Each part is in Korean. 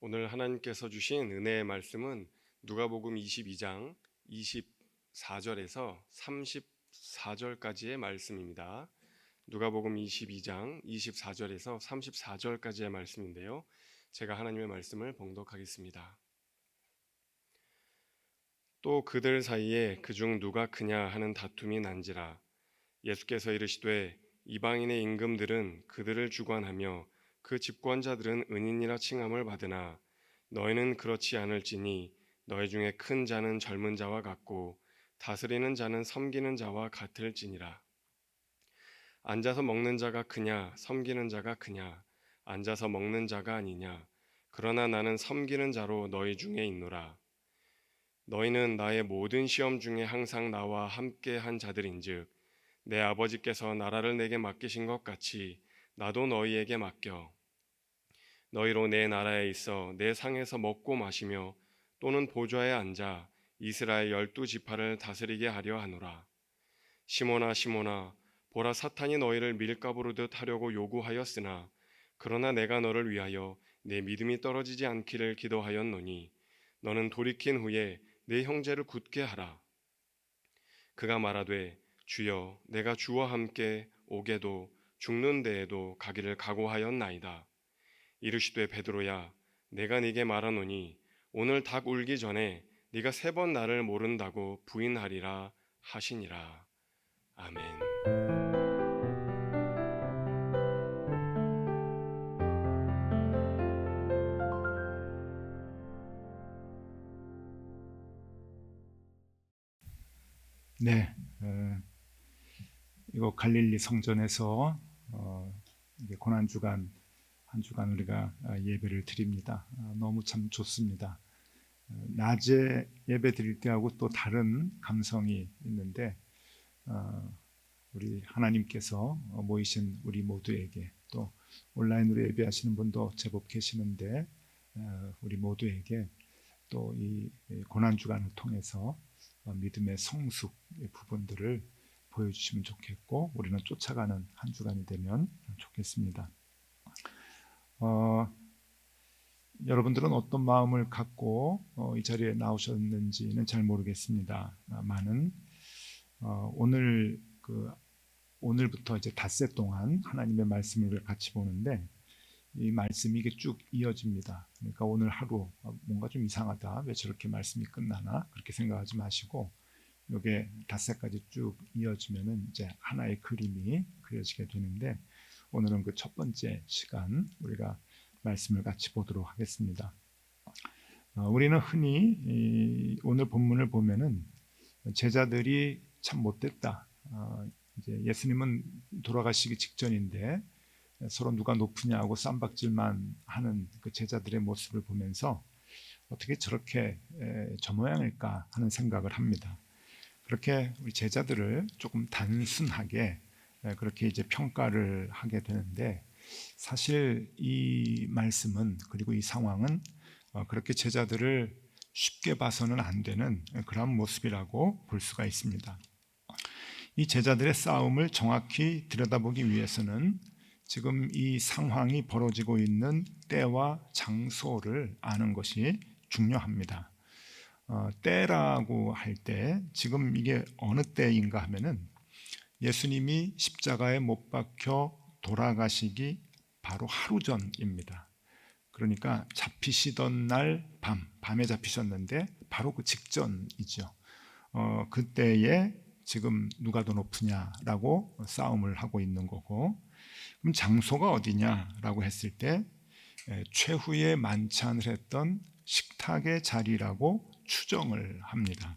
오늘 하나님께서 주신 은혜의 말씀은 누가복음 22장 24절에서 34절까지의 말씀입니다. 누가복음 22장 24절에서 34절까지의 말씀인데요. 제가 하나님의 말씀을 봉독하겠습니다. 또 그들 사이에 그중 누가 크냐 하는 다툼이 난지라. 예수께서 이르시되 이방인의 임금들은 그들을 주관하며 그 집권자들은 은인이라 칭함을 받으나 너희는 그렇지 않을지니 너희 중에 큰 자는 젊은 자와 같고 다스리는 자는 섬기는 자와 같을지니라. 앉아서 먹는 자가 크냐 섬기는 자가 크냐 앉아서 먹는 자가 아니냐. 그러나 나는 섬기는 자로 너희 중에 있노라. 너희는 나의 모든 시험 중에 항상 나와 함께 한 자들인즉 내 아버지께서 나라를 내게 맡기신 것 같이 나도 너희에게 맡겨 너희로 내 나라에 있어 내 상에서 먹고 마시며 또는 보좌에 앉아 이스라엘 12지파를 다스리게 하려 하노라. 시몬아 시몬아 보라 사탄이 너희를 밀가부르듯 하려고 요구하였으나 그러나 내가 너를 위하여 내 믿음이 떨어지지 않기를 기도하였노니 너는 돌이킨 후에 내 형제를 굳게 하라. 그가 말하되 주여 내가 주와 함께 오게도 죽는 데에도 가기를 각오하였나이다. 이르시되 베드로야 내가 네게 말하노니 오늘 닭 울기 전에 네가 3번 나를 모른다고 부인하리라 하시니라. 아멘. 네, 이거 갈릴리 성전에서 이제 고난 주간 한 주간 우리가 예배를 드립니다. 너무 참 좋습니다. 낮에 예배 드릴 때하고 또 다른 감성이 있는데 우리 하나님께서 모이신 우리 모두에게 또 온라인으로 예배하시는 분도 제법 계시는데 우리 모두에게 또 이 고난 주간을 통해서 믿음의 성숙의 부분들을 보여주시면 좋겠고 우리는 쫓아가는 한 주간이 되면 좋겠습니다. 여러분들은 어떤 마음을 갖고 이 자리에 나오셨는지는 잘 모르겠습니다만은 오늘부터 이제 닷새 동안 하나님의 말씀을 같이 보는데 이 말씀이 이게 쭉 이어집니다. 그러니까 오늘 하루 뭔가 좀 이상하다, 왜 저렇게 말씀이 끝나나 그렇게 생각하지 마시고 이게 닷새까지 쭉 이어지면은 이제 하나의 그림이 그려지게 되는데 오늘은 그 첫 번째 시간 우리가 말씀을 같이 보도록 하겠습니다. 우리는 흔히 오늘 본문을 보면은 제자들이 참 못됐다. 이제 예수님은 돌아가시기 직전인데 서로 누가 높으냐고 쌈박질만 하는 그 제자들의 모습을 보면서 어떻게 저렇게 저 모양일까 하는 생각을 합니다. 그렇게 우리 제자들을 조금 단순하게 그렇게 이제 평가를 하게 되는데 사실 이 말씀은 그리고 이 상황은 그렇게 제자들을 쉽게 봐서는 안 되는 그런 모습이라고 볼 수가 있습니다. 이 제자들의 싸움을 정확히 들여다보기 위해서는 지금 이 상황이 벌어지고 있는 때와 장소를 아는 것이 중요합니다. 때라고 할 때 지금 이게 어느 때인가 하면은 예수님이 십자가에 못 박혀 돌아가시기 바로 하루 전입니다. 그러니까 잡히시던 날 밤에 잡히셨는데 바로 그 직전이죠. 그때에 지금 누가 더 높으냐라고 싸움을 하고 있는 거고, 그럼 장소가 어디냐라고 했을 때 최후의 만찬을 했던 식탁의 자리라고 추정을 합니다.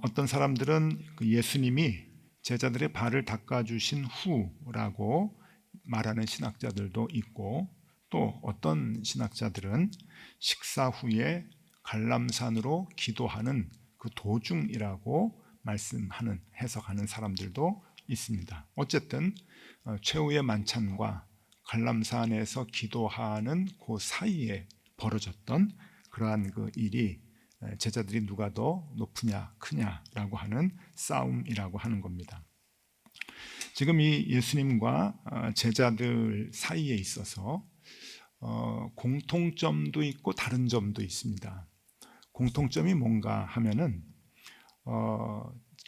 어떤 사람들은 예수님이 제자들의 발을 닦아주신 후라고 말하는 신학자들도 있고, 또 어떤 신학자들은 식사 후에 갈람산으로 기도하는 그 도중이라고 말씀하는 해석하는 사람들도 있습니다. 어쨌든 최후의 만찬과 갈람산에서 기도하는 그 사이에 벌어졌던 그러한 그 일이 제자들이 누가 더 높으냐 크냐라고 하는 싸움이라고 하는 겁니다. 지금 이 예수님과 제자들 사이에 있어서 공통점도 있고 다른 점도 있습니다. 공통점이 뭔가 하면은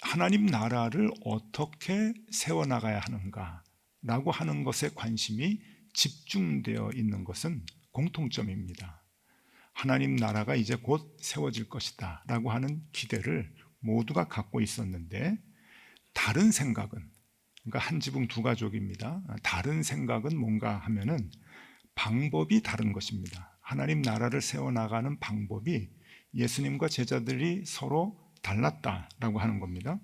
하나님 나라를 어떻게 세워나가야 하는가라고 하는 것에 관심이 집중되어 있는 것은 공통점입니다. 하나님 나라가 이제 곧 세워질 것이다 라고 하는 기대를 모두가 갖고 있었는데, 다른 생각은, 그러니까 한 지붕 두 가족입니다. 다른 생각은 뭔가 하면은 방법이 다른 것입니다. 하나님 나라를 세워나가는 방법이 예수님과 제자들이 서로 달랐다라고 하는 겁니다.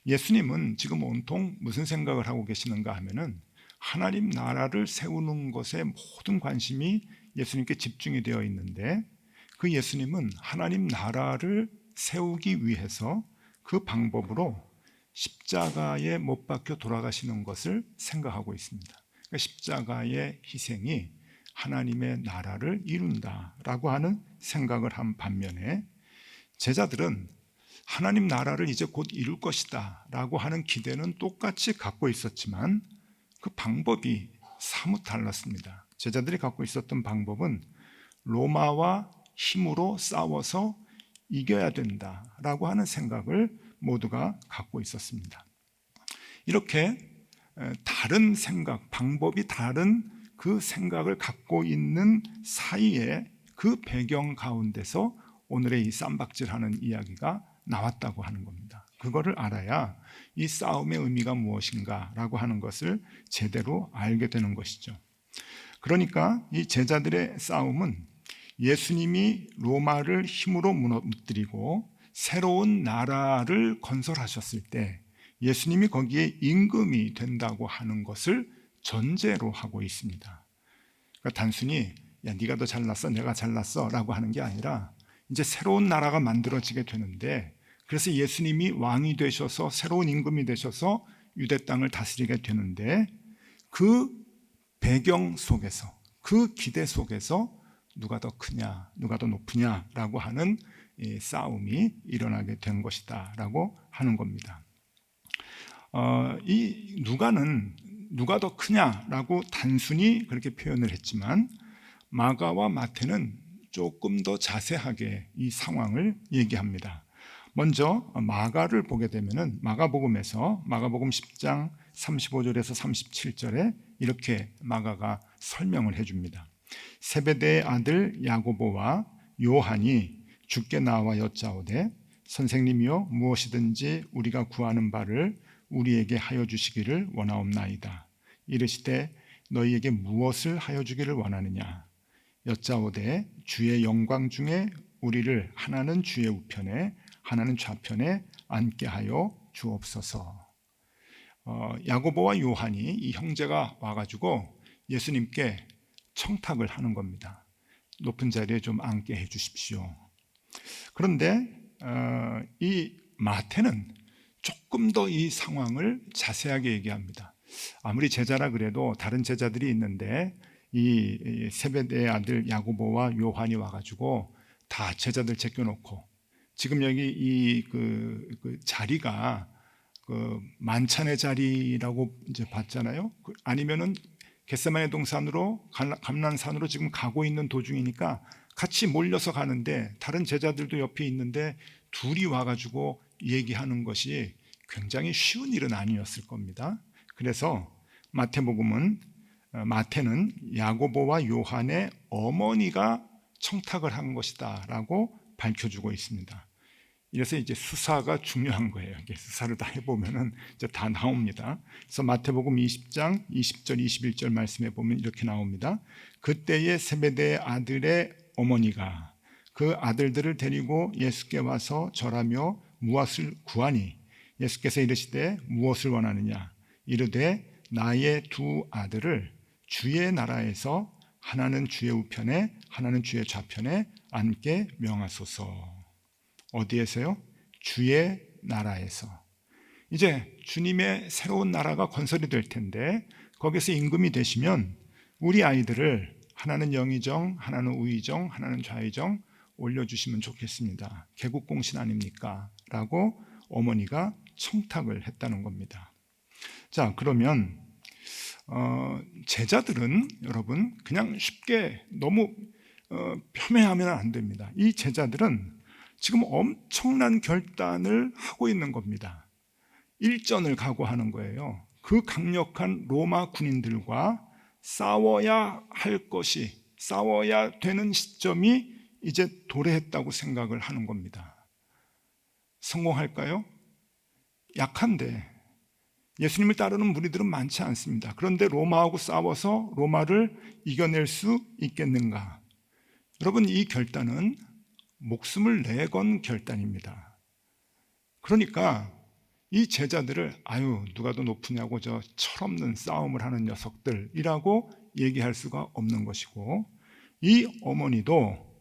예수님은 지금 온통 무슨 생각을 하고 계시는가 하면은 하나님 나라를 세우는 것에 모든 관심이 예수님께 집중이 되어 있는데, 그 예수님은 하나님 나라를 세우기 위해서 그 방법으로 십자가에 못 박혀 돌아가시는 것을 생각하고 있습니다. 그러니까 십자가의 희생이 하나님의 나라를 이룬다라고 하는 생각을 한 반면에, 제자들은 하나님 나라를 이제 곧 이룰 것이다 라고 하는 기대는 똑같이 갖고 있었지만 그 방법이 사뭇 달랐습니다. 제자들이 갖고 있었던 방법은 로마와 힘으로 싸워서 이겨야 된다라고 하는 생각을 모두가 갖고 있었습니다. 이렇게 다른 생각, 방법이 다른 그 생각을 갖고 있는 사이에, 그 배경 가운데서 오늘의 이 쌈박질하는 이야기가 나왔다고 하는 겁니다. 그거를 알아야 이 싸움의 의미가 무엇인가라고 하는 것을 제대로 알게 되는 것이죠. 그러니까 이 제자들의 싸움은 예수님이 로마를 힘으로 무너뜨리고 새로운 나라를 건설하셨을 때 예수님이 거기에 임금이 된다고 하는 것을 전제로 하고 있습니다. 그러니까 단순히 야 네가 더 잘났어 내가 잘났어 라고 하는 게 아니라, 이제 새로운 나라가 만들어지게 되는데, 그래서 예수님이 왕이 되셔서 새로운 임금이 되셔서 유대 땅을 다스리게 되는데, 그 배경 속에서, 그 기대 속에서 누가 더 크냐 누가 더 높으냐라고 하는 싸움이 일어나게 된 것이다 라고 하는 겁니다. 이 누가는 누가 더 크냐라고 단순히 그렇게 표현을 했지만, 마가와 마태는 조금 더 자세하게 이 상황을 얘기합니다. 먼저 마가를 보게 되면은 마가복음에서 마가복음 10장 35절에서 37절에 이렇게 마가가 설명을 해줍니다. 세베대의 아들 야고보와 요한이 주께 나와 여짜오되 선생님이여 무엇이든지 우리가 구하는 바를 우리에게 하여 주시기를 원하옵나이다. 이르시되 너희에게 무엇을 하여 주기를 원하느냐. 여짜오되 주의 영광 중에 우리를 하나는 주의 우편에 하나는 좌편에 앉게 하여 주옵소서. 야고보와 요한이 이 형제가 와가지고 예수님께 청탁을 하는 겁니다. 높은 자리에 좀 앉게 해 주십시오. 그런데 이 마태는 조금 더 이 상황을 자세하게 얘기합니다. 아무리 제자라 그래도 다른 제자들이 있는데 이 세베대의 아들 야고보와 요한이 와가지고 다 제자들 제껴놓고, 지금 여기 이 그 자리가 그 만찬의 자리라고 이제 봤잖아요. 아니면은 겟세마네 동산으로 감난산으로 지금 가고 있는 도중이니까 같이 몰려서 가는데 다른 제자들도 옆에 있는데 둘이 와가지고 얘기하는 것이 굉장히 쉬운 일은 아니었을 겁니다. 그래서 마태는 야고보와 요한의 어머니가 청탁을 한 것이다 라고 밝혀주고 있습니다. 이래서 이제 수사가 중요한 거예요. 수사를 다 해보면은 이제 다 나옵니다. 그래서 마태복음 20장 20절 21절 말씀해 보면 이렇게 나옵니다. 그때의 세베대의 아들의 어머니가 그 아들들을 데리고 예수께 와서 절하며 무엇을 구하니, 예수께서 이르시되 무엇을 원하느냐. 이르되 나의 두 아들을 주의 나라에서 하나는 주의 우편에 하나는 주의 좌편에 앉게 명하소서. 어디에서요? 주의 나라에서. 이제 주님의 새로운 나라가 건설이 될 텐데 거기서 임금이 되시면 우리 아이들을 하나는 영의정, 하나는 우의정, 하나는 좌의정 올려주시면 좋겠습니다. 개국공신 아닙니까? 라고 어머니가 청탁을 했다는 겁니다. 자, 그러면 제자들은 여러분 그냥 쉽게 너무 폄훼하면 안 됩니다. 이 제자들은 지금 엄청난 결단을 하고 있는 겁니다. 일전을 각오하는 거예요. 그 강력한 로마 군인들과 싸워야 할 것이, 싸워야 되는 시점이 이제 도래했다고 생각을 하는 겁니다. 성공할까요? 약한데, 예수님을 따르는 무리들은 많지 않습니다. 그런데 로마하고 싸워서 로마를 이겨낼 수 있겠는가? 여러분, 이 결단은 목숨을 내건 결단입니다. 그러니까 이 제자들을 누가 더 높으냐고 저 철없는 싸움을 하는 녀석들이라고 얘기할 수가 없는 것이고, 이 어머니도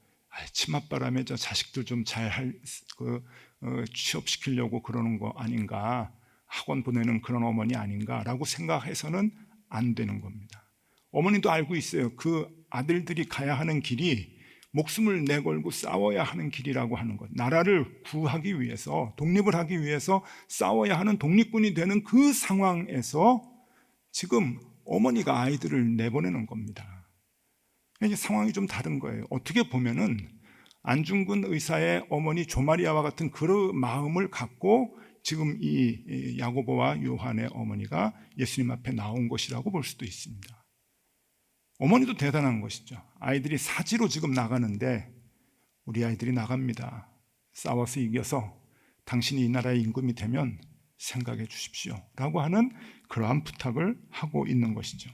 치맛바람에 저 자식들 좀 잘 취업시키려고 그러는 거 아닌가, 학원 보내는 그런 어머니 아닌가라고 생각해서는 안 되는 겁니다. 어머니도 알고 있어요. 그 아들들이 가야 하는 길이 목숨을 내걸고 싸워야 하는 길이라고 하는 것, 나라를 구하기 위해서, 독립을 하기 위해서 싸워야 하는 독립군이 되는 그 상황에서 지금 어머니가 아이들을 내보내는 겁니다. 이제 상황이 좀 다른 거예요. 어떻게 보면은 안중근 의사의 어머니 조마리아와 같은 그런 마음을 갖고 지금 이 야고보와 요한의 어머니가 예수님 앞에 나온 것이라고 볼 수도 있습니다. 어머니도 대단한 것이죠. 아이들이 사지로 지금 나가는데 우리 아이들이 나갑니다. 싸워서 이겨서 당신이 이 나라의 임금이 되면 생각해 주십시오 라고 하는 그러한 부탁을 하고 있는 것이죠.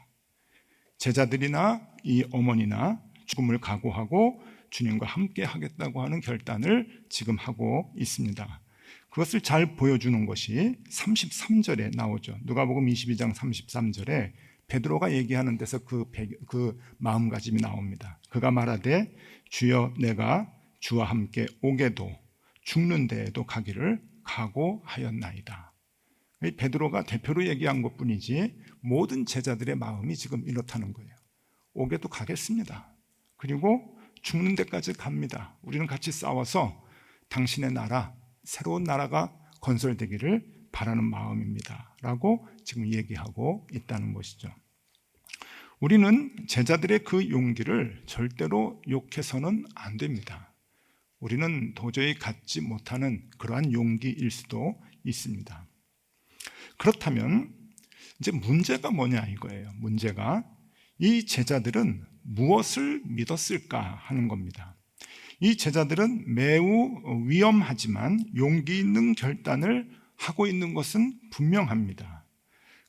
제자들이나 이 어머니나 죽음을 각오하고 주님과 함께 하겠다고 하는 결단을 지금 하고 있습니다. 그것을 잘 보여주는 것이 33절에 나오죠. 누가복음 22장 33절에 베드로가 얘기하는 데서 그 마음가짐이 나옵니다. 그가 말하되 주여 내가 주와 함께 오게도 죽는 데에도 가기를 각오하였나이다. 베드로가 대표로 얘기한 것뿐이지 모든 제자들의 마음이 지금 이렇다는 거예요. 오게도 가겠습니다. 그리고 죽는 데까지 갑니다. 우리는 같이 싸워서 당신의 나라, 새로운 나라가 건설되기를 바라는 마음입니다 라고 지금 얘기하고 있다는 것이죠. 우리는 제자들의 그 용기를 절대로 욕해서는 안 됩니다. 우리는 도저히 갖지 못하는 그러한 용기일 수도 있습니다. 그렇다면 이제 문제가 뭐냐 이거예요. 문제가 이 제자들은 무엇을 믿었을까 하는 겁니다. 이 제자들은 매우 위험하지만 용기 있는 결단을 하고 있는 것은 분명합니다.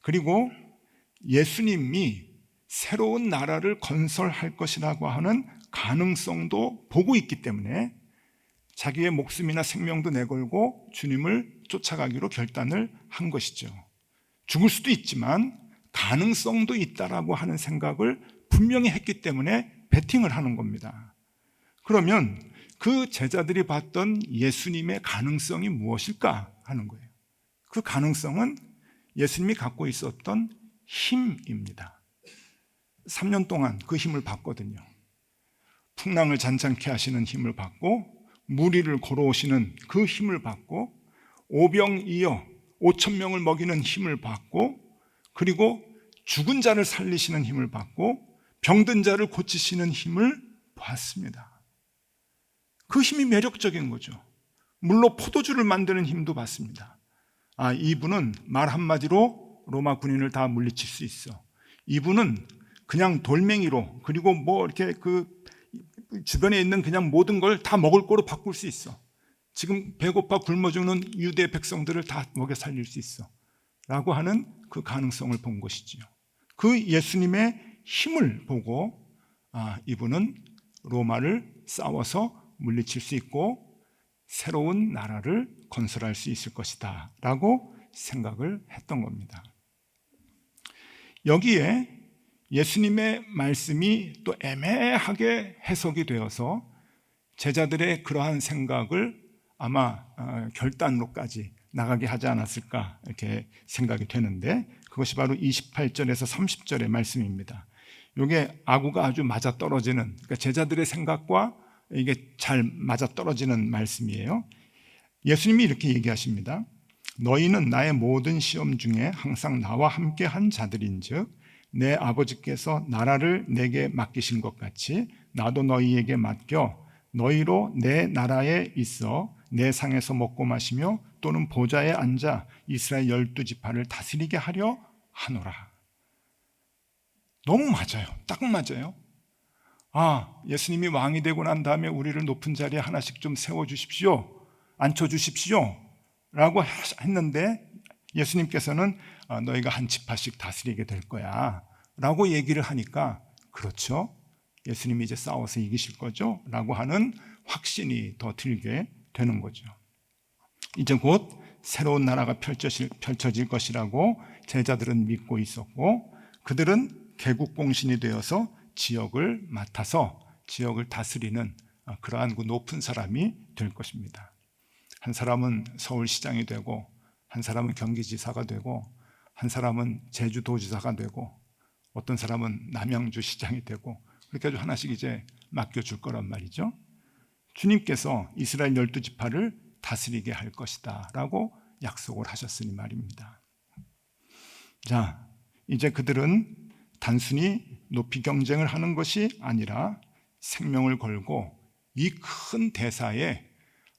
그리고 예수님이 새로운 나라를 건설할 것이라고 하는 가능성도 보고 있기 때문에 자기의 목숨이나 생명도 내걸고 주님을 쫓아가기로 결단을 한 것이죠. 죽을 수도 있지만 가능성도 있다라고 하는 생각을 분명히 했기 때문에 베팅을 하는 겁니다. 그러면 그 제자들이 봤던 예수님의 가능성이 무엇일까 하는 거예요. 그 가능성은 예수님이 갖고 있었던 힘입니다. 3년 동안 그 힘을 받거든요. 풍랑을 잔잔케 하시는 힘을 받고 무리를 걸어오시는 그 힘을 받고 오병이어 5,000명을 먹이는 힘을 받고 그리고 죽은 자를 살리시는 힘을 받고 병든 자를 고치시는 힘을 받습니다. 그 힘이 매력적인 거죠. 물로 포도주를 만드는 힘도 받습니다. 이분은 말 한마디로 로마 군인을 다 물리칠 수 있어. 이분은 그냥 돌멩이로 그리고 이렇게 그 주변에 있는 그냥 모든 걸 다 먹을 거로 바꿀 수 있어. 지금 배고파 굶어 죽는 유대 백성들을 다 먹여 살릴 수 있어 라고 하는 그 가능성을 본 것이지요. 그 예수님의 힘을 보고 이분은 로마를 싸워서 물리칠 수 있고 새로운 나라를 건설할 수 있을 것이다 라고 생각을 했던 겁니다. 여기에 예수님의 말씀이 또 애매하게 해석이 되어서 제자들의 그러한 생각을 아마 결단로까지 나가게 하지 않았을까 이렇게 생각이 되는데 그것이 바로 28절에서 30절의 말씀입니다. 이게 아구가 아주 맞아떨어지는, 그러니까 제자들의 생각과 이게 잘 맞아떨어지는 말씀이에요. 예수님이 이렇게 얘기하십니다. 너희는 나의 모든 시험 중에 항상 나와 함께 한 자들인즉 내 아버지께서 나라를 내게 맡기신 것 같이 나도 너희에게 맡겨 너희로 내 나라에 있어 내 상에서 먹고 마시며 또는 보좌에 앉아 이스라엘 12지파를 다스리게 하려 하노라. 너무 맞아요. 딱 맞아요. 예수님이 왕이 되고 난 다음에 우리를 높은 자리에 하나씩 좀 세워주십시오, 앉혀주십시오 라고 했는데 예수님께서는 너희가 한 지파씩 다스리게 될 거야 라고 얘기를 하니까, 그렇죠, 예수님이 이제 싸워서 이기실 거죠 라고 하는 확신이 더 들게 되는 거죠. 이제 곧 새로운 나라가 펼쳐질 것이라고 제자들은 믿고 있었고, 그들은 개국공신이 되어서 지역을 맡아서 지역을 다스리는 그러한 그 높은 사람이 될 것입니다. 한 사람은 서울시장이 되고, 한 사람은 경기지사가 되고, 한 사람은 제주도지사가 되고, 어떤 사람은 남양주시장이 되고, 그렇게 아주 하나씩 이제 맡겨줄 거란 말이죠. 주님께서 이스라엘 12지파를 다스리게 할 것이다 라고 약속을 하셨으니 말입니다. 자, 이제 그들은 단순히 높이 경쟁을 하는 것이 아니라 생명을 걸고 이 큰 대사에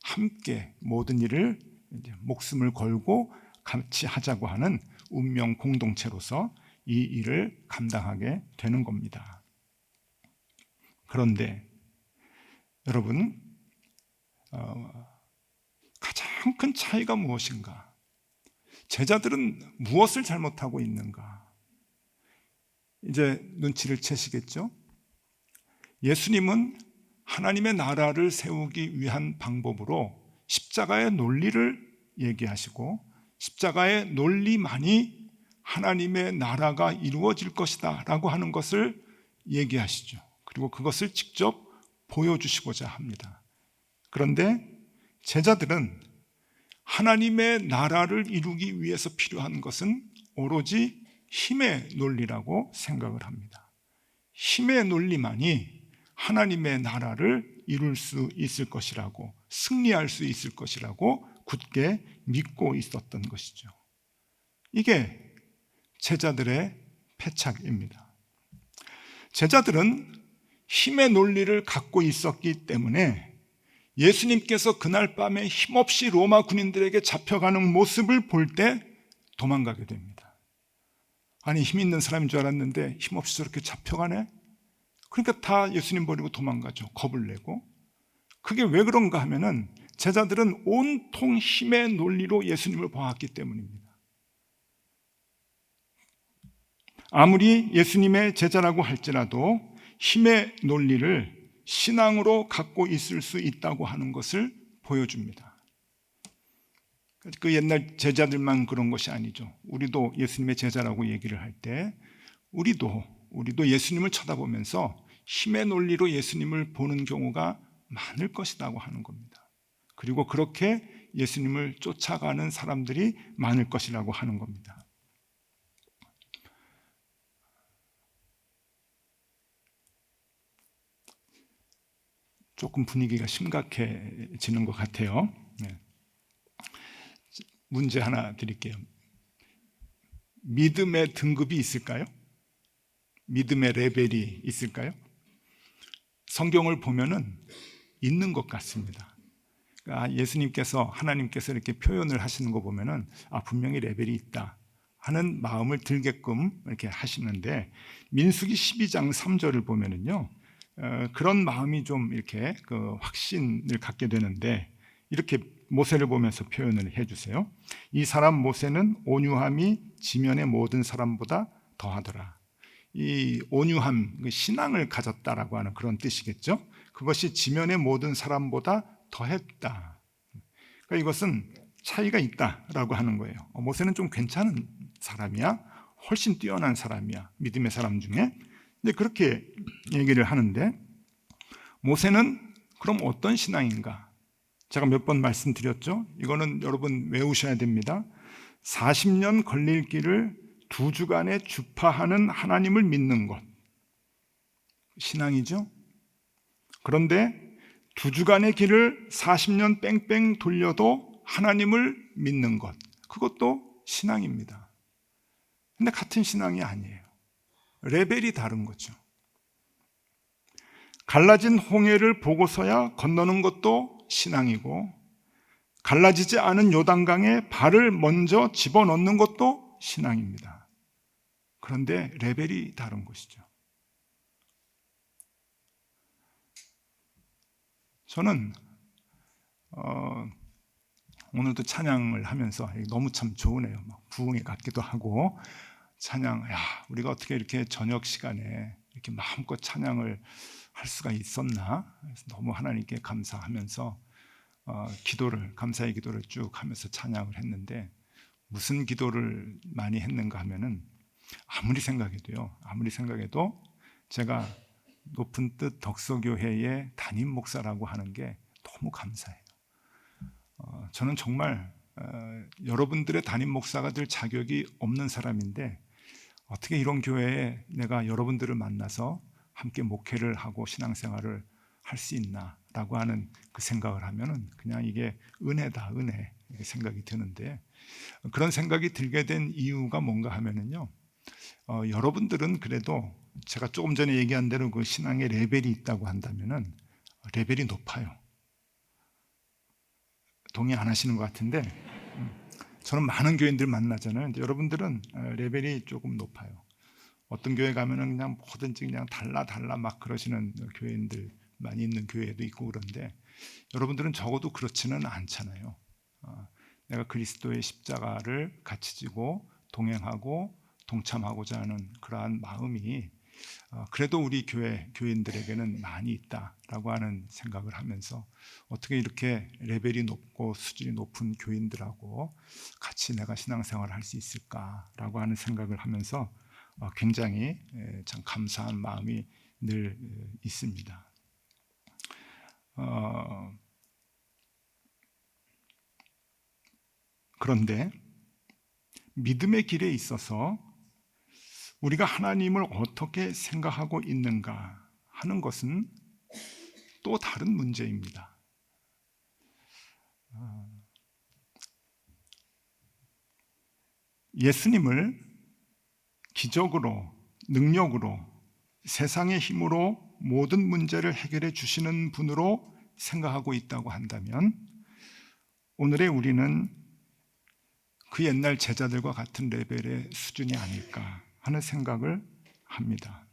함께 모든 일을 이제 목숨을 걸고 같이 하자고 하는 운명 공동체로서 이 일을 감당하게 되는 겁니다. 그런데 여러분, 가장 큰 차이가 무엇인가? 제자들은 무엇을 잘못하고 있는가? 이제 눈치를 채시겠죠? 예수님은 하나님의 나라를 세우기 위한 방법으로 십자가의 논리를 얘기하시고, 십자가의 논리만이 하나님의 나라가 이루어질 것이다 라고 하는 것을 얘기하시죠. 그리고 그것을 직접 보여주시고자 합니다. 그런데 제자들은 하나님의 나라를 이루기 위해서 필요한 것은 오로지 힘의 논리라고 생각을 합니다. 힘의 논리만이 하나님의 나라를 이룰 수 있을 것이라고, 승리할 수 있을 것이라고 굳게 믿고 있었던 것이죠. 이게 제자들의 패착입니다. 제자들은 힘의 논리를 갖고 있었기 때문에 예수님께서 그날 밤에 힘없이 로마 군인들에게 잡혀가는 모습을 볼 때 도망가게 됩니다. 아니, 힘 있는 사람인 줄 알았는데 힘없이 저렇게 잡혀가네? 그러니까 다 예수님 버리고 도망가죠. 겁을 내고. 그게 왜 그런가 하면은 제자들은 온통 힘의 논리로 예수님을 보았기 때문입니다. 아무리 예수님의 제자라고 할지라도 힘의 논리를 신앙으로 갖고 있을 수 있다고 하는 것을 보여줍니다. 그 옛날 제자들만 그런 것이 아니죠. 우리도 예수님의 제자라고 얘기를 할 때 우리도 예수님을 쳐다보면서 힘의 논리로 예수님을 보는 경우가 많을 것이라고 하는 겁니다. 그리고 그렇게 예수님을 쫓아가는 사람들이 많을 것이라고 하는 겁니다. 조금 분위기가 심각해지는 것 같아요. 문제 하나 드릴게요. 믿음의 등급이 있을까요? 믿음의 레벨이 있을까요? 성경을 보면은 있는 것 같습니다. 예수님께서, 하나님께서 이렇게 표현을 하시는 거 보면은 분명히 레벨이 있다 하는 마음을 들게끔 이렇게 하시는데, 민수기 12장 3절을 보면은요, 그런 마음이 좀 이렇게 그 확신을 갖게 되는데, 이렇게 모세를 보면서 표현을 해주세요. 이 사람 모세는 온유함이 지면의 모든 사람보다 더하더라. 이 온유함, 신앙을 가졌다라고 하는 그런 뜻이겠죠. 그것이 지면의 모든 사람보다 더했다. 그러니까 이것은 차이가 있다라고 하는 거예요. 모세는 좀 괜찮은 사람이야, 훨씬 뛰어난 사람이야, 믿음의 사람 중에. 근데 그렇게 얘기를 하는데, 모세는 그럼 어떤 신앙인가? 제가 몇 번 말씀드렸죠. 이거는 여러분 외우셔야 됩니다. 40년 걸릴 길을 2주간에 주파하는 하나님을 믿는 것, 신앙이죠. 그런데 2주간의 길을 40년 뺑뺑 돌려도 하나님을 믿는 것, 그것도 신앙입니다. 근데 같은 신앙이 아니에요. 레벨이 다른 거죠. 갈라진 홍해를 보고서야 건너는 것도 신앙이고, 갈라지지 않은 요단강에 발을 먼저 집어넣는 것도 신앙입니다. 그런데 레벨이 다른 것이죠. 저는 오늘도 찬양을 하면서 너무 참 좋으네요. 막 부흥회 같기도 하고, 찬양, 우리가 어떻게 이렇게 저녁 시간에 이렇게 마음껏 찬양을 할 수가 있었나? 너무 하나님께 감사하면서 감사의 기도를 쭉 하면서 찬양을 했는데, 무슨 기도를 많이 했는가 하면은, 아무리 생각해도 제가 높은 뜻 덕서교회의 담임 목사라고 하는 게 너무 감사해요. 저는 정말 여러분들의 담임 목사가 될 자격이 없는 사람인데, 어떻게 이런 교회에 내가 여러분들을 만나서 함께 목회를 하고 신앙생활을 할 수 있나라고 하는 그 생각을 하면은 그냥 이게 은혜다, 은혜 생각이 드는데, 그런 생각이 들게 된 이유가 뭔가 하면은요, 여러분들은 그래도 제가 조금 전에 얘기한 대로 그 신앙의 레벨이 있다고 한다면은 레벨이 높아요. 동의 안 하시는 것 같은데, 저는 많은 교인들 만나잖아요. 근데 여러분들은 레벨이 조금 높아요. 어떤 교회 가면은 그냥 뭐든지 그냥 달라 막 그러시는 교인들 많이 있는 교회도 있고, 그런데 여러분들은 적어도 그렇지는 않잖아요. 내가 그리스도의 십자가를 같이 지고 동행하고 동참하고자 하는 그러한 마음이 그래도 우리 교인들에게는 많이 있다라고 하는 생각을 하면서, 어떻게 이렇게 레벨이 높고 수준이 높은 교인들하고 같이 내가 신앙생활을 할 수 있을까라고 하는 생각을 하면서 굉장히 참 감사한 마음이 늘 있습니다. 그런데 믿음의 길에 있어서 우리가 하나님을 어떻게 생각하고 있는가 하는 것은 또 다른 문제입니다. 예수님을 기적으로, 능력으로, 세상의 힘으로 모든 문제를 해결해 주시는 분으로 생각하고 있다고 한다면, 오늘의 우리는 그 옛날 제자들과 같은 레벨의 수준이 아닐까 하는 생각을 합니다.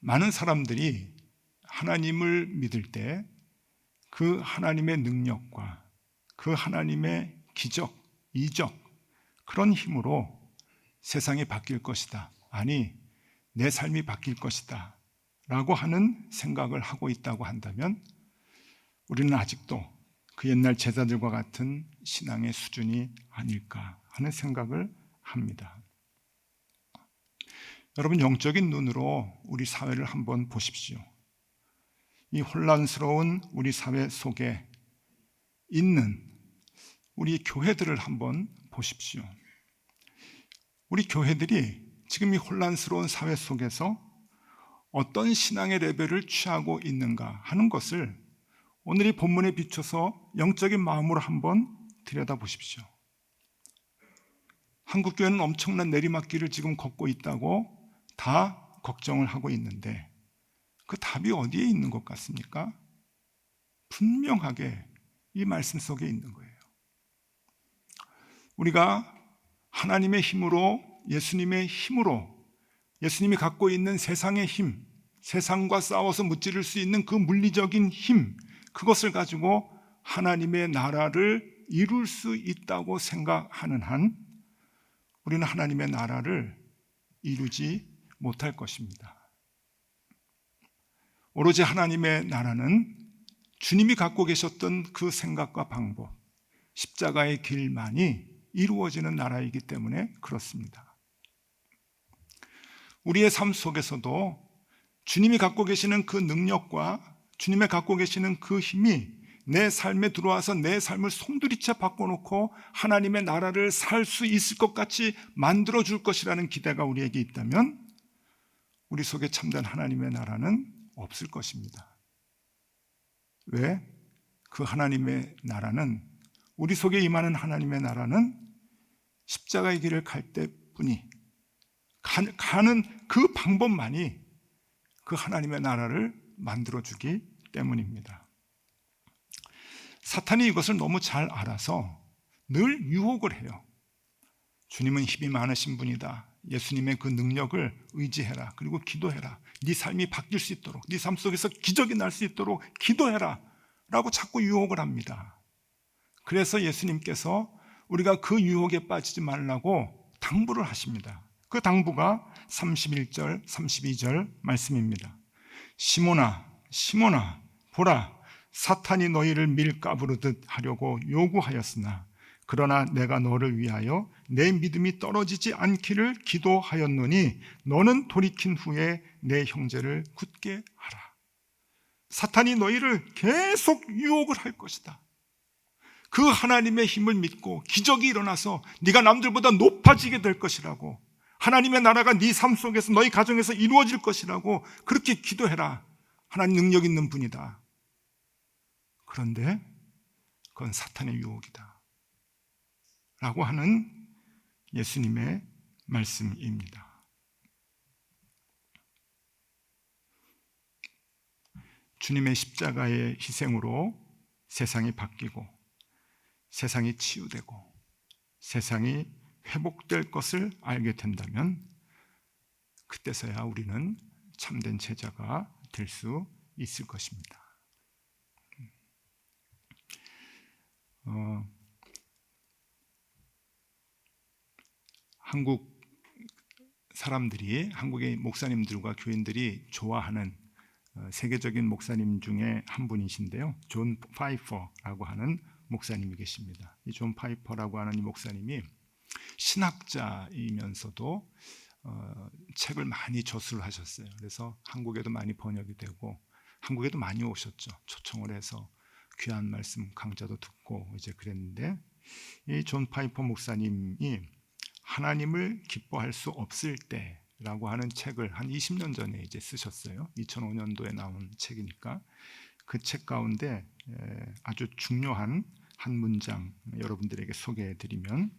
많은 사람들이 하나님을 믿을 때 그 하나님의 능력과 그 하나님의 기적, 이적, 그런 힘으로 세상이 바뀔 것이다, 아니 내 삶이 바뀔 것이다 라고 하는 생각을 하고 있다고 한다면, 우리는 아직도 그 옛날 제자들과 같은 신앙의 수준이 아닐까 하는 생각을 합니다. 여러분, 영적인 눈으로 우리 사회를 한번 보십시오. 이 혼란스러운 우리 사회 속에 있는 우리 교회들을 한번 보십시오. 우리 교회들이 지금 이 혼란스러운 사회 속에서 어떤 신앙의 레벨을 취하고 있는가 하는 것을 오늘 이 본문에 비춰서 영적인 마음으로 한번 들여다보십시오. 한국교회는 엄청난 내리막길을 지금 걷고 있다고 다 걱정을 하고 있는데, 그 답이 어디에 있는 것 같습니까? 분명하게 이 말씀 속에 있는 거예요. 우리가 하나님의 힘으로, 예수님의 힘으로, 예수님이 갖고 있는 세상의 힘, 세상과 싸워서 무찌를 수 있는 그 물리적인 힘, 그것을 가지고 하나님의 나라를 이룰 수 있다고 생각하는 한, 우리는 하나님의 나라를 이루지 못할 것입니다. 오로지 하나님의 나라는 주님이 갖고 계셨던 그 생각과 방법, 십자가의 길만이 이루어지는 나라이기 때문에 그렇습니다. 우리의 삶 속에서도 주님이 갖고 계시는 그 능력과 주님이 갖고 계시는 그 힘이 내 삶에 들어와서 내 삶을 송두리째 바꿔놓고 하나님의 나라를 살 수 있을 것 같이 만들어줄 것이라는 기대가 우리에게 있다면, 우리 속에 참된 하나님의 나라는 없을 것입니다. 왜? 그 하나님의 나라는, 우리 속에 임하는 하나님의 나라는 십자가의 길을 갈 때뿐이, 가는 그 방법만이 그 하나님의 나라를 만들어주기 때문입니다. 사탄이 이것을 너무 잘 알아서 늘 유혹을 해요. 주님은 힘이 많으신 분이다. 예수님의 그 능력을 의지해라. 그리고 기도해라. 네 삶이 바뀔 수 있도록, 네 삶 속에서 기적이 날 수 있도록 기도해라 라고 자꾸 유혹을 합니다. 그래서 예수님께서 우리가 그 유혹에 빠지지 말라고 당부를 하십니다. 그 당부가 31절, 32절 말씀입니다. 시몬아, 시몬아, 보라, 사탄이 너희를 밀가부르듯 하려고 요구하였으나 그러나 내가 너를 위하여 내 믿음이 떨어지지 않기를 기도하였노니 너는 돌이킨 후에 내 형제를 굳게 하라. 사탄이 너희를 계속 유혹을 할 것이다. 그 하나님의 힘을 믿고 기적이 일어나서 네가 남들보다 높아지게 될 것이라고, 하나님의 나라가 네 삶 속에서 너희 가정에서 이루어질 것이라고 그렇게 기도해라. 하나님 능력 있는 분이다. 그런데 그건 사탄의 유혹이다 라고 하는 예수님의 말씀입니다. 주님의 십자가의 희생으로 세상이 바뀌고 세상이 치유되고 세상이 회복될 것을 알게 된다면 그때서야 우리는 참된 제자가 될 수 있을 것입니다. 한국 사람들이, 한국의 목사님들과 교인들이 좋아하는 세계적인 목사님 중에 한 분이신데요, 존 파이퍼라고 하는 목사님이 계십니다. 이 존 파이퍼라고 하는 이 목사님이 신학자이면서도 책을 많이 저술을 하셨어요. 그래서 한국에도 많이 번역이 되고 한국에도 많이 오셨죠. 초청을 해서 귀한 말씀 강좌도 듣고 이제 그랬는데, 이 존 파이퍼 목사님이 하나님을 기뻐할 수 없을 때라고 하는 책을 한 20년 전에 이제 쓰셨어요. 2005년도에 나온 책이니까. 그 책 가운데 아주 중요한 한 문장 여러분들에게 소개해 드리면,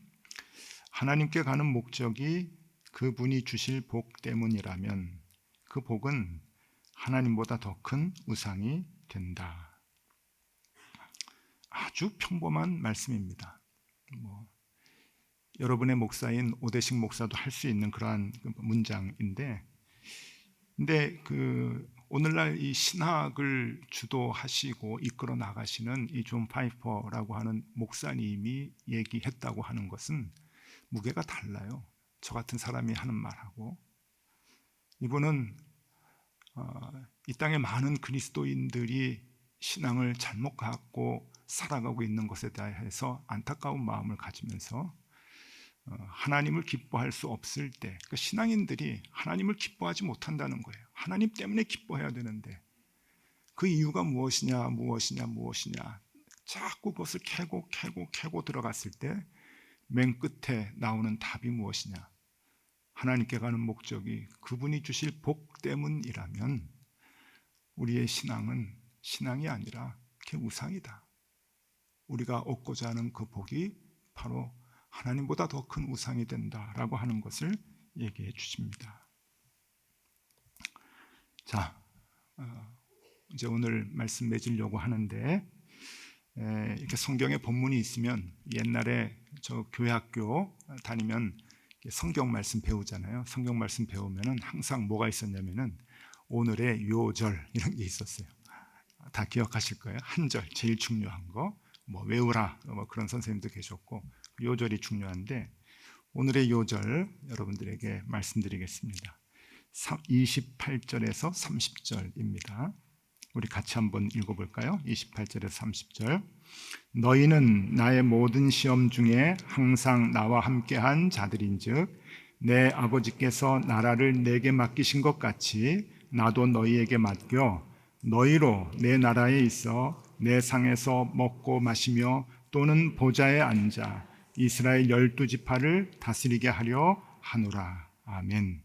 하나님께 가는 목적이 그분이 주실 복 때문이라면 그 복은 하나님보다 더 큰 우상이 된다. 아주 평범한 말씀입니다. 여러분의 목사인 오대식 목사도 할 수 있는 그러한 문장인데, 근데 오늘날 이 신학을 주도하시고 이끌어 나가시는 이 존 파이퍼라고 하는 목사님이 얘기했다고 하는 것은 무게가 달라요. 저 같은 사람이 하는 말하고. 이분은 이 땅에 많은 그리스도인들이 신앙을 잘못 갖고 살아가고 있는 것에 대해서 안타까운 마음을 가지면서 하나님을 기뻐할 수 없을 때, 그러니까 신앙인들이 하나님을 기뻐하지 못한다는 거예요. 하나님 때문에 기뻐해야 되는데 그 이유가 무엇이냐 자꾸 그것을 캐고 들어갔을 때 맨 끝에 나오는 답이 무엇이냐? 하나님께 가는 목적이 그분이 주실 복 때문이라면 우리의 신앙은 신앙이 아니라 그게 우상이다. 우리가 얻고자 하는 그 복이 바로 하나님보다 더 큰 우상이 된다라고 하는 것을 얘기해 주십니다. 자, 이제 오늘 말씀 맺으려고 하는데, 이렇게 성경에 본문이 있으면, 옛날에 저 교회학교 다니면 성경 말씀 배우잖아요. 성경 말씀 배우면은 항상 뭐가 있었냐면은 오늘의 요절 이런 게 있었어요. 다 기억하실 거예요. 한 절 제일 중요한 거 외우라, 그런 선생님도 계셨고, 요절이 중요한데 오늘의 요절 여러분들에게 말씀드리겠습니다. 28절에서 30절입니다. 우리 같이 한번 읽어볼까요? 28절에서 30절. 너희는 나의 모든 시험 중에 항상 나와 함께한 자들인즉 내 아버지께서 나라를 내게 맡기신 것 같이 나도 너희에게 맡겨 너희로 내 나라에 있어 내 상에서 먹고 마시며 또는 보좌에 앉아 이스라엘 12지파를 다스리게 하려 하노라. 아멘.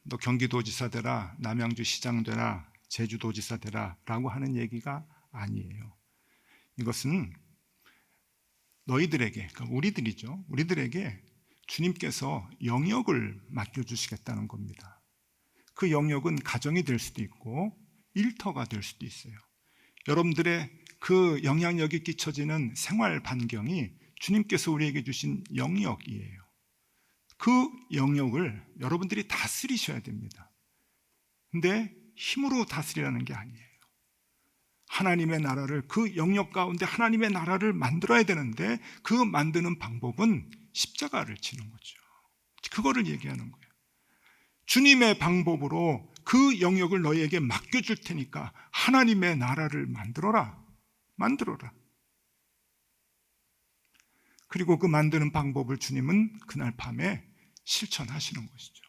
너 경기도지사 되라, 남양주 시장 되라, 제주도지사 되라 라고 하는 얘기가 아니에요. 이것은 너희들에게, 그러니까 우리들에게 주님께서 영역을 맡겨주시겠다는 겁니다. 그 영역은 가정이 될 수도 있고 일터가 될 수도 있어요. 여러분들의 그 영향력이 끼쳐지는 생활 반경이 주님께서 우리에게 주신 영역이에요. 그 영역을 여러분들이 다스리셔야 됩니다. 근데 힘으로 다스리라는 게 아니에요. 하나님의 나라를, 그 영역 가운데 하나님의 나라를 만들어야 되는데 그 만드는 방법은 십자가를 지는 거죠. 그거를 얘기하는 거예요. 주님의 방법으로 그 영역을 너희에게 맡겨줄 테니까 하나님의 나라를 만들어라. 그리고 그 만드는 방법을 주님은 그날 밤에 실천하시는 것이죠.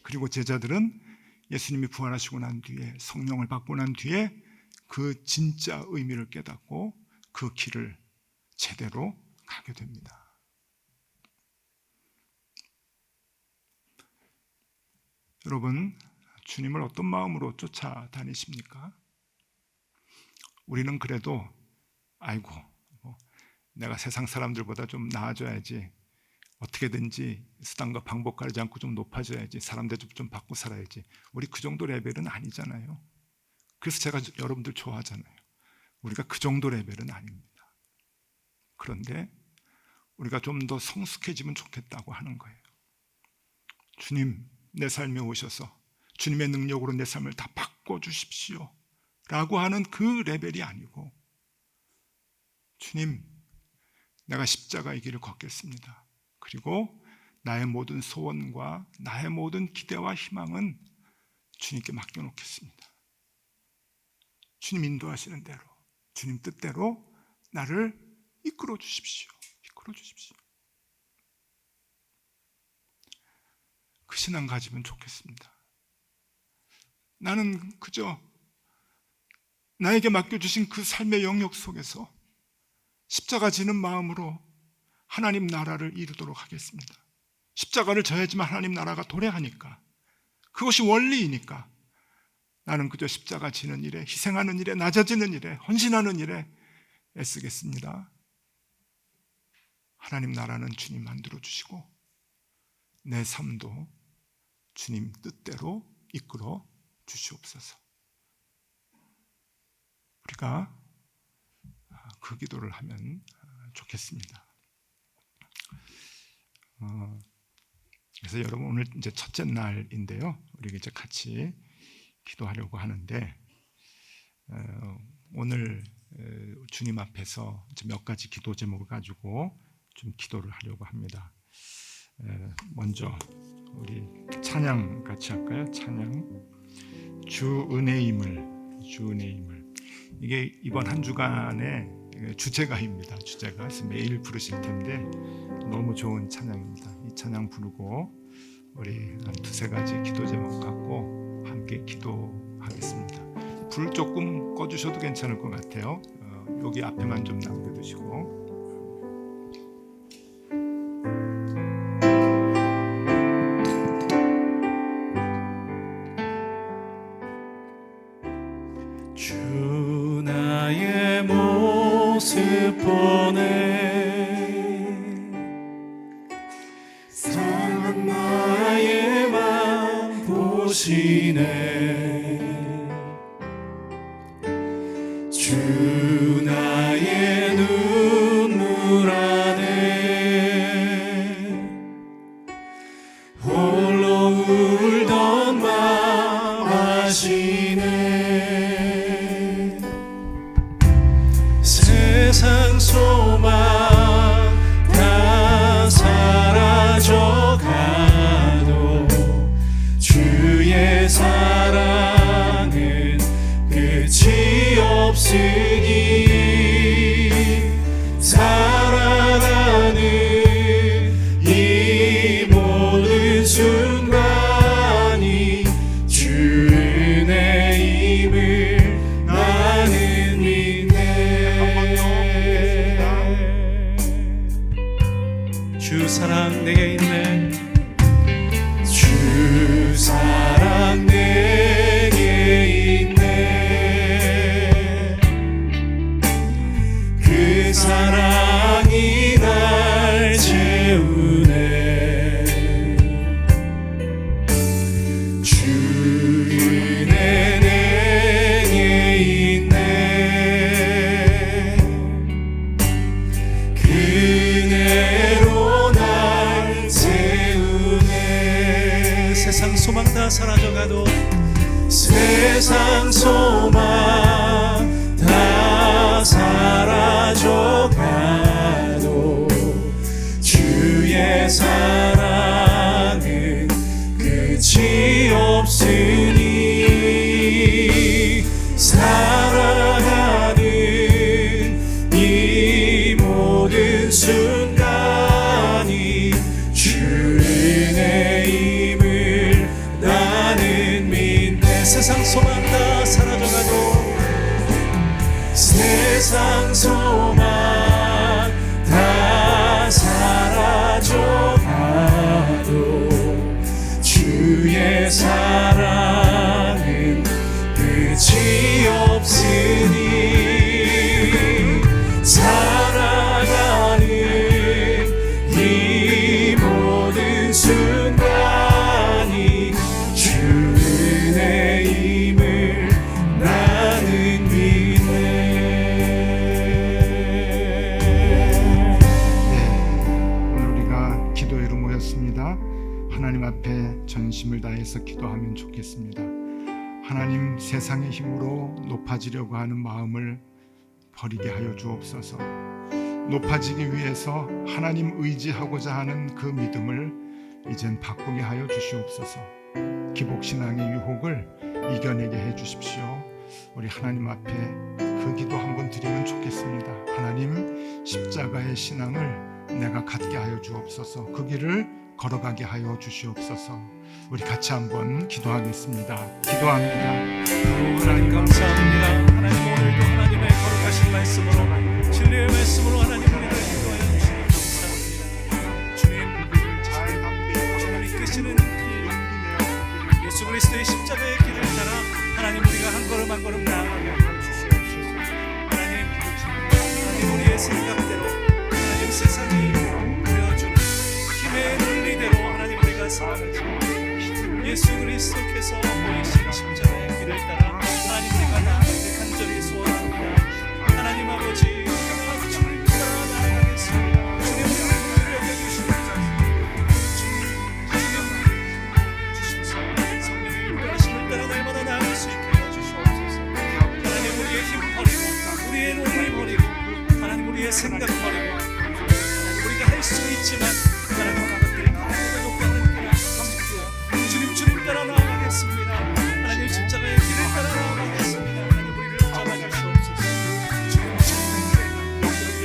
그리고 제자들은 예수님이 부활하시고 난 뒤에, 성령을 받고 난 뒤에 그 진짜 의미를 깨닫고 그 길을 제대로 가게 됩니다. 여러분, 주님을 어떤 마음으로 쫓아다니십니까? 우리는 그래도 아이고, 내가 세상 사람들보다 좀 나아져야지, 어떻게든지 수단과 방법 가리지 않고 좀 높아져야지, 사람 대접 좀 받고 살아야지. 우리 그 정도 레벨은 아니잖아요. 그래서 제가 여러분들 좋아하잖아요. 우리가 그 정도 레벨은 아닙니다. 그런데 우리가 좀 더 성숙해지면 좋겠다고 하는 거예요. 주님, 내 삶에 오셔서 주님의 능력으로 내 삶을 다 바꿔주십시오 라고 하는 그 레벨이 아니고, 주님, 내가 십자가의 길을 걷겠습니다. 그리고 나의 모든 소원과 나의 모든 기대와 희망은 주님께 맡겨놓겠습니다. 주님 인도하시는 대로, 주님 뜻대로 나를 이끌어 주십시오. 그 신앙 가지면 좋겠습니다. 나는 그저 나에게 맡겨주신 그 삶의 영역 속에서 십자가 지는 마음으로 하나님 나라를 이루도록 하겠습니다. 십자가를 져야지만 하나님 나라가 도래하니까, 그것이 원리이니까 나는 그저 십자가 지는 일에, 희생하는 일에, 낮아지는 일에, 헌신하는 일에 애쓰겠습니다. 하나님 나라는 주님 만들어 주시고 내 삶도 주님 뜻대로 이끌어 주시옵소서. 우리가 그 기도를 하면 좋겠습니다. 그래서 여러분, 오늘 이제 첫째 날인데요. 우리 이제 같이 기도하려고 하는데, 오늘 주님 앞에서 몇 가지 기도 제목을 가지고 좀 기도를 하려고 합니다. 먼저 우리 찬양 같이 할까요? 찬양, 주 은혜임을. 이게 이번 한 주간의 주제가입니다. 그래서 매일 부르실 텐데 너무 좋은 찬양입니다. 이 찬양 부르고 우리 한 두세 가지 기도 제목 갖고 함께 기도하겠습니다. 불 조금 꺼주셔도 괜찮을 것 같아요. 여기 앞에만 좀 남겨두시고. 주 나의 모습 보네, 상한 나의 맘 보시네. 주 나의 눈물 안에 홀로 울던 맘 아시네. 세상 소망 다 사라져가도 주의 사랑은 끝이 없으니, 살아가는 이 모든 순간이 주 은혜임을 나는 믿네. 주 사랑 내게 있네. 주 사랑 내게 있네. 세상 소망 다 사라져가도 주의 사랑은 끝이 없으니 살아가는 이 모든 순간이 주 은혜임을 나는 믿네. 세상 소망 다 사라져가도 세상 소망 다 사라져가도 주의 사랑은 끝이 없으니 살아가는 이 모든 순간이 주 은혜임을 나는 믿네. 오늘 우리가 기도회로 모였습니다. 하나님 앞에 전심을 다해서 기도하면 좋겠습니다. 하나님, 세상의 힘으로 높아지려고 하는 마음을 버리게 하여 주옵소서. 높아지기 위해서 하나님 의지하고자 하는 그 믿음을 이젠 바꾸게 하여 주시옵소서. 기복신앙의 유혹을 이겨내게 해 주십시오. 우리 하나님 앞에 그 기도 한번 드리면 좋겠습니다. 하나님, 십자가의 신앙을 내가 갖게 하여 주옵소서. 그 길을 걸어가게 하여 주시옵소서. 우리 같이 한번 기도하겠습니다. 기도합니다. 하나님 감사합니다. 하나님, 오늘도 하나님의 거룩하신 말씀으로, 진리의 말씀으로 하나님 우리를 인도하여 주시니 감사합니다. 주님, 주님이 이끄시는 길, 예수 그리스도의 십자가의 길을 따라 하나님 우리가 한 걸음 한 걸음 나아가게 하여 주시옵소서. 하나님 우리의 생각대로, 하나님 세상이 보여주는 힘의 논리대로 하나님 우리가 살아가지 예수 그리스도께서 보이신 십자가의 길을 따라 하나님 우리가 나아가길 간절히 소원합니다. 하나님 아버지, 주님 따라 나아가겠습니다. 주님 우리를 여겨주시옵소서. 주님 성령의 인도하심을 따라 날마다 나아갈 수 있게 해주시옵소서. 하나님, 우리의 힘 버리고, 우리의 논리 버리고, 하나님 우리의 생각 버리고, 하나님 우리가 할 수 있지만 하나님 그것들을 다 놓고 하나님께 나아가십시오. 주님 따라 나아가겠습니다. 하나님 십자가의 길을 따라 나아가겠습니다. 하나님 우리를 잡아주시옵소서. 주님의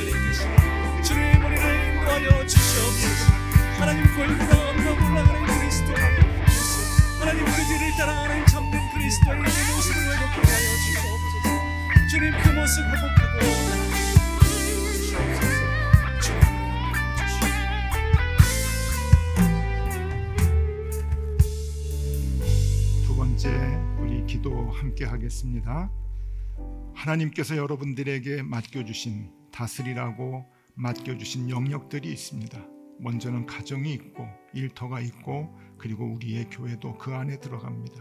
이끄시니 주님의 머리를 인도하여 주시옵소서. 하나님 골고다 언덕 올라가는 그리스도 예수, 하나님 그 뒤를 따라 하나님 잡는 그리스도의 모습을 회복하게 하여 주시옵소서. 주님 그 모습 회복하고 주시옵소서. 우리 기도 함께 하겠습니다. 하나님께서 여러분들에게 맡겨주신, 다스리라고 맡겨주신 영역들이 있습니다. 먼저는 가정이 있고 일터가 있고 그리고 우리의 교회도 그 안에 들어갑니다.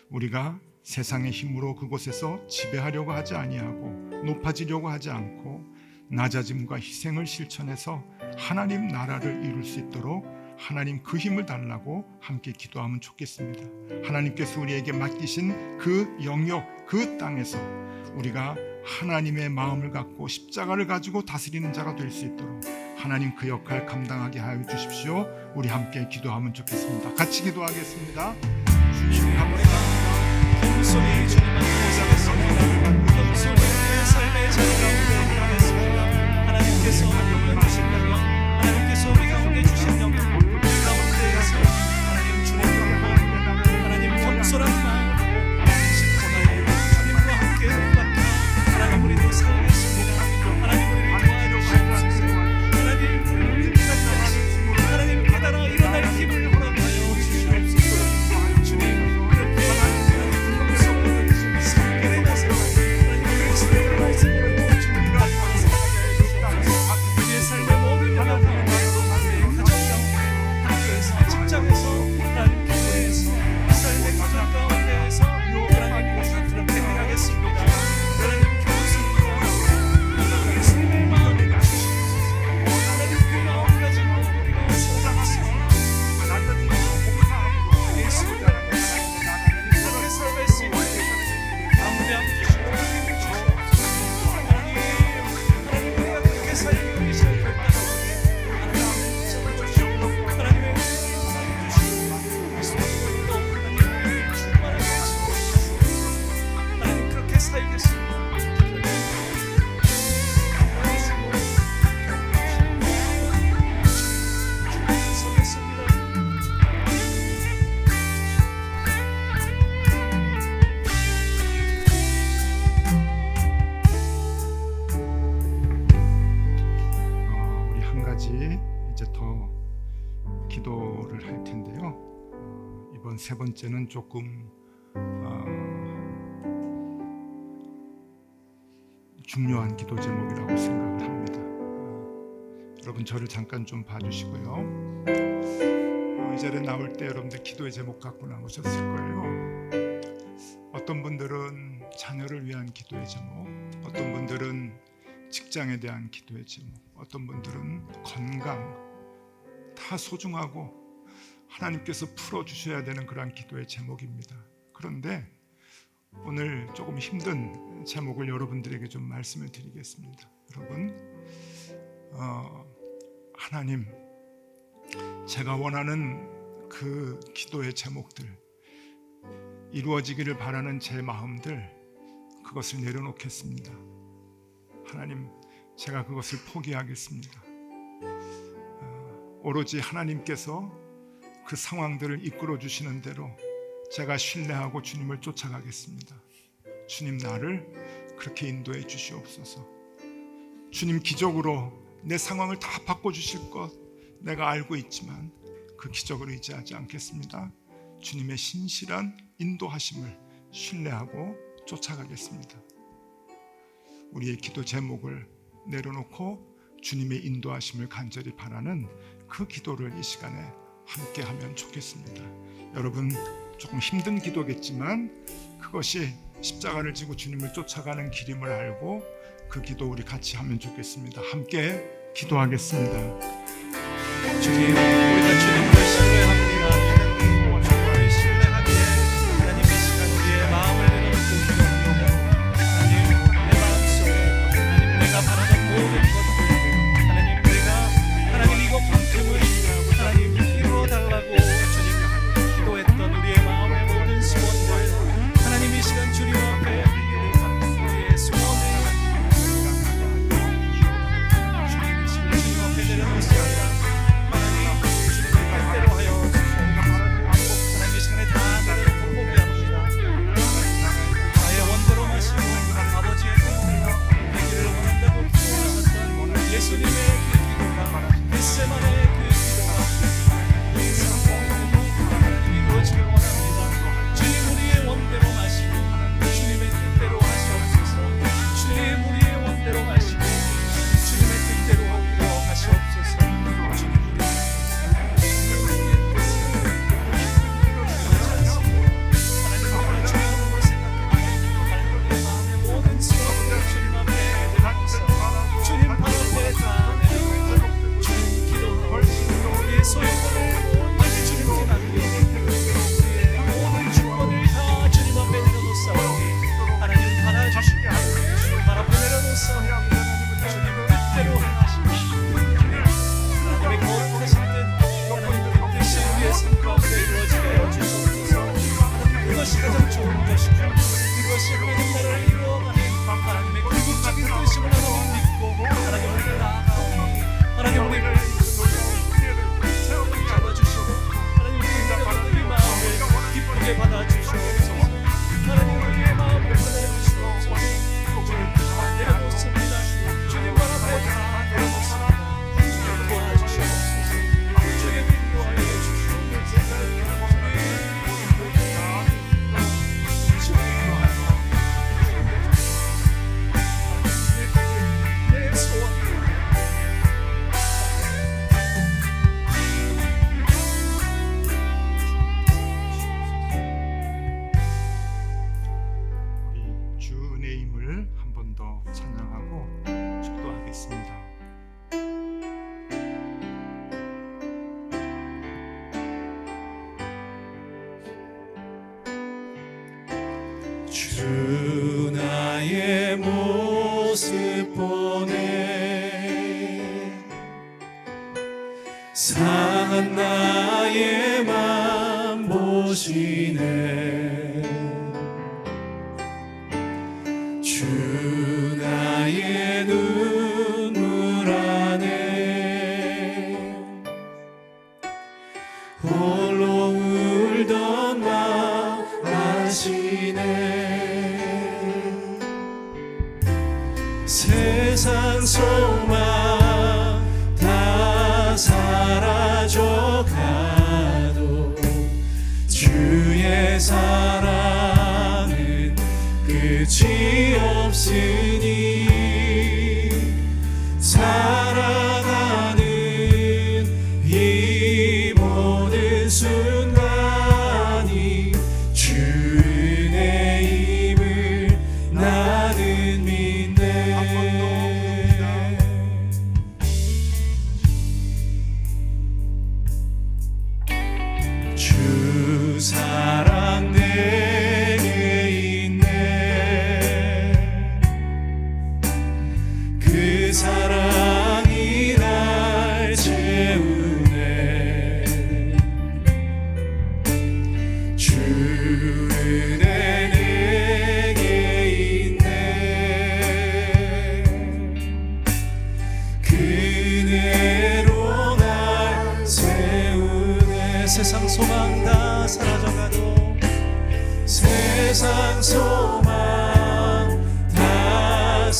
우리가 세상의 힘으로 그곳에서 지배하려고 하지 아니하고 높아지려고 하지 않고 낮아짐과 희생을 실천해서 하나님 나라를 이룰 수 있도록 하나님 그 힘을 달라고 함께 기도하면 좋겠습니다. 하나님께서 우리에게 맡기신 그 영역, 그 땅에서 우리가 하나님의 마음을 갖고 십자가를 가지고 다스리는 자가 될 수 있도록 하나님 그 역할 감당하게 하여 주십시오. 우리 함께 기도하면 좋겠습니다. 같이 기도하겠습니다. 주님 감사합니다. 금손이 주님만 모시겠습니다. 금손의 삶의 자리가 하겠습니다. 하나님께서 영광 주신다면 하나님께서 우리 가운데 주신 영광 가운데에서 하나님 주님과 하나님 겸손한 마음으로 십자가에 주님과 함께 동받아 하나님 우리도 살겠습니다. 하나님 우리를 도와주시옵소서. 하나님 우리를 깨닫고 하나님 깨달아 일어날 힘을 허락하여 주시옵소서. 주님 그렇게 하나님 겸손하게 세 번째는 조금 중요한 기도 제목이라고 생각을 합니다. 여러분 저를 잠깐 좀 봐주시고요. 이 자리에 나올 때 여러분들 기도의 제목 갖고 나오셨을 거예요. 어떤 분들은 자녀를 위한 기도의 제목, 어떤 분들은 직장에 대한 기도의 제목, 어떤 분들은 건강, 다 소중하고 하나님께서 풀어주셔야 되는 그러한 기도의 제목입니다. 그런데 오늘 조금 힘든 제목을 여러분들에게 좀 말씀을 드리겠습니다. 여러분, 하나님, 제가 원하는 그 기도의 제목들, 이루어지기를 바라는 제 마음들, 그것을 내려놓겠습니다. 하나님, 제가 그것을 포기하겠습니다. 오로지 하나님께서 그 상황들을 이끌어 주시는 대로 제가 신뢰하고 주님을 쫓아가겠습니다. 주님, 나를 그렇게 인도해 주시옵소서. 주님, 기적으로 내 상황을 다 바꿔주실 것 내가 알고 있지만 그 기적을 의지하지 않겠습니다. 주님의 신실한 인도하심을 신뢰하고 쫓아가겠습니다. 우리의 기도 제목을 내려놓고 주님의 인도하심을 간절히 바라는 그 기도를 이 시간에 함께 하면 좋겠습니다. 여러분, 조금 힘든 기도겠지만 그것이 십자가를 지고 주님을 쫓아가는 길임을 알고 그 기도 우리 같이 하면 좋겠습니다. 함께 기도하겠습니다. 주님, 우리가 주님을 신뢰합니다. 주님을 신뢰하기에 하나님 이 시간 우리의 마음을 내려놓고 기도하며 하나님, 내 마음속에 하나님 내가 바라는 모든 것들 하나님 이것만큼은 하나님 이루어달라고 주님 기도했던 우리의 마음의 모든 소원들 하나님 이 시간 주님 앞에 우리의 소원을 주님 이 시간 주님 앞에 내려놓습니다. 하나님 주님의 뜻대로 하여 주시옵소서. 하나님 이 시간에 다 내려놓고 포기합니다. 나의 원대로 마시고 아버지의 뜻대로 되기를 원한다고 기도하셨던 예수님의 그 기도가 겟세마네 그 기도가 하나님 이루어지길 원합니다. 주님 우리의 원대로 마시고 주님의 뜻대로 하시옵소서. 주님 우리의 원대로 마시고 주님의 뜻대로 하기로 하시옵소서. 주님 우리의 뜻을 하나님 우리 중요한 생각해 하나님 마음의 모든 소원을 주님 앞에 내려놓습니다. 주님 발 앞에 다 내려놓고 주님 기도하고 우리의 소유권을 주님께 맡기고 우리의 모든 주권을 다 주님 앞에 내려놓사오니 하나님 받아주시고 주님 발 앞에 내려놓사오니 주님 뜻대로 행하시고 하나님의 거룩하신 뜻 하나님의 뜻이 우리의 삶 가운데 이루어지게 하여 주시옵소서. 그것이 가장 좋은 것이고 그것이 하나님 나라를 이루어가는 하나님의 궁극적인 뜻임을 하나님 믿고 하나님 우리를 나아가오니 하나님 우리를 잡아주시고 하나님 우리의 마음을 기쁘게 받아주시옵소서. 하나님 우리의 마음을 받아주시옵소서. 주님 다 내려놓습니다. 주님 발 앞에 다 내려놓습니다. 주님 도와주시옵소서. 주님 인도하여 주시옵소서. 내 소원 우리 주 은혜의 힘을 한 번 더 찬양하고 축도하겠습니다. 주 나의 모습 보네 상한 나의 맘 보시네 주 나의 눈물 안에 홀로 울던 나 아시네 세상 소망 다 사라져가도 주 주의 사랑은 끝이 없으니 살아가는 이 모든 순간이 주 은혜임을 나는 믿네. 주 사랑 내게 있네. 그 사랑이 날 채우네. 주 은혜 내게 있네. 그대로 날 세우네. 세상 소망 다 사라져가도 세상 소망 다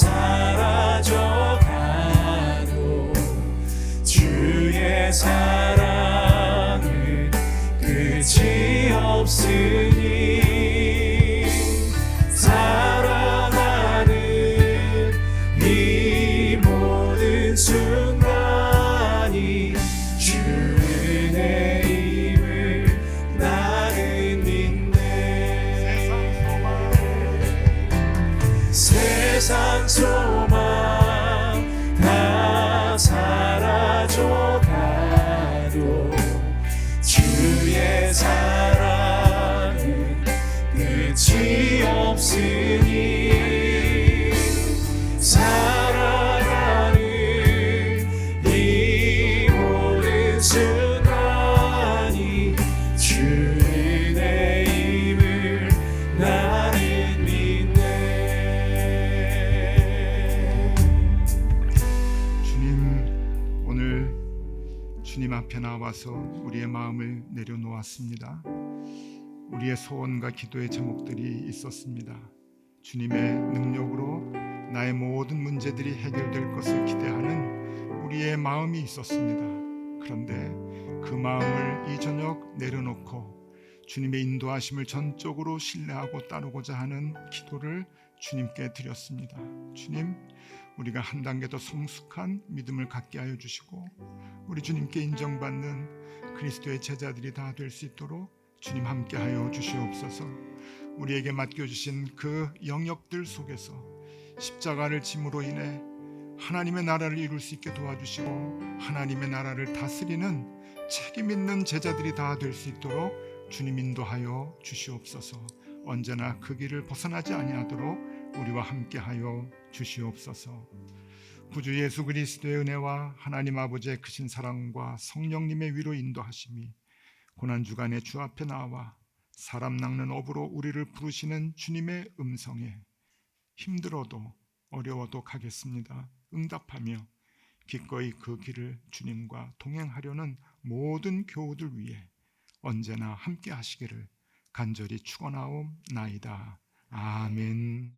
사라져가도 주의 사랑은 끝이 없으니 살아가는 이 모든 순간이 주 은혜임을 나는 믿네. 세상 소망 다 사라져가도 주의 사랑은 끝이 없으니 살아가는 이 모든 순간이 주 은혜임을 나는 믿네. 주님, 오늘 주님 앞에 나와서 우리의 마음을 내려놓았습니다. 우리의 소원과 기도의 제목들이 있었습니다. 주님의 능력으로 나의 모든 문제들이 해결될 것을 기대하는 우리의 마음이 있었습니다. 그런데 그 마음을 이 저녁 내려놓고 주님의 인도하심을 전적으로 신뢰하고 따르고자 하는 기도를 주님께 드렸습니다. 주님, 우리가 한 단계 더 성숙한 믿음을 갖게 하여 주시고 우리 주님께 인정받는 그리스도의 제자들이 다 될 수 있도록 주님 함께하여 주시옵소서. 우리에게 맡겨주신 그 영역들 속에서 십자가를 짐으로 인해 하나님의 나라를 이룰 수 있게 도와주시고 하나님의 나라를 다스리는 책임 있는 제자들이 다 될 수 있도록 주님 인도하여 주시옵소서. 언제나 그 길을 벗어나지 아니하도록 우리와 함께하여 주시옵소서. 구주 예수 그리스도의 은혜와 하나님 아버지의 크신 사랑과 성령님의 위로 인도하심이 고난주간에 주 앞에 나와 사람 낚는 업으로 우리를 부르시는 주님의 음성에 힘들어도 어려워도 가겠습니다 응답하며 기꺼이 그 길을 주님과 동행하려는 모든 교우들 위해 언제나 함께 하시기를 간절히 축원하옵나이다. 아멘.